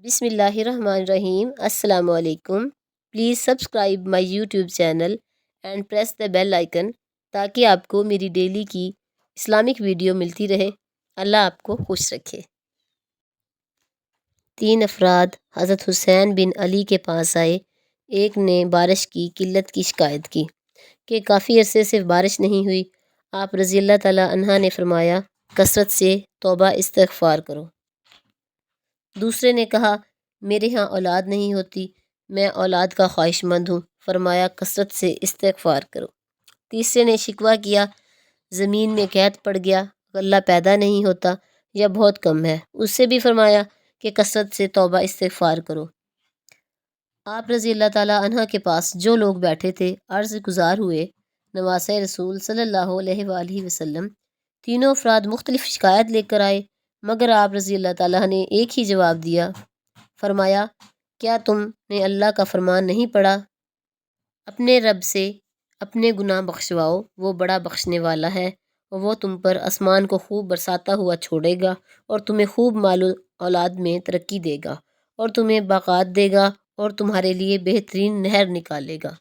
بسم اللہ الرحمن الرحیم۔ السلام علیکم۔ Please subscribe my YouTube channel and press the bell icon تاکہ آپ کو میری ڈیلی کی اسلامک ویڈیو ملتی رہے۔ اللہ آپ کو خوش رکھے۔ 3 افراد حضرت حسین بن علی کے پاس آئے۔ ایک نے بارش کی قلت کی شکایت کی کہ کافی عرصے سے بارش نہیں ہوئی۔ آپ رضی اللہ تعالیٰ عنہ نے فرمایا کثرت سے توبہ استغفار کرو۔ دوسرے نے کہا میرے ہاں اولاد نہیں ہوتی، میں اولاد کا خواہش مند ہوں۔ فرمایا کثرت سے استغفار کرو۔ تیسرے نے شکوہ کیا زمین میں قحط پڑ گیا، غلہ پیدا نہیں ہوتا یا بہت کم ہے۔ اس سے بھی فرمایا کہ کثرت سے توبہ استغفار کرو۔ آپ رضی اللہ تعالیٰ عنہ کے پاس جو لوگ بیٹھے تھے عرض گزار ہوئے نواسۂ رسول صلی اللہ علیہ وآلہ وسلم۔ تینوں افراد مختلف شکایت لے کر آئے، مگر آپ رضی اللہ تعالیٰ نے ایک ہی جواب دیا۔ فرمایا کیا تم نے اللہ کا فرمان نہیں پڑھا؟ اپنے رب سے اپنے گناہ بخشواؤ، وہ بڑا بخشنے والا ہے، اور وہ تم پر آسمان کو خوب برساتا ہوا چھوڑے گا اور تمہیں خوب مال و اولاد میں ترقی دے گا اور تمہیں باغات دے گا اور تمہارے لیے بہترین نہر نکالے گا۔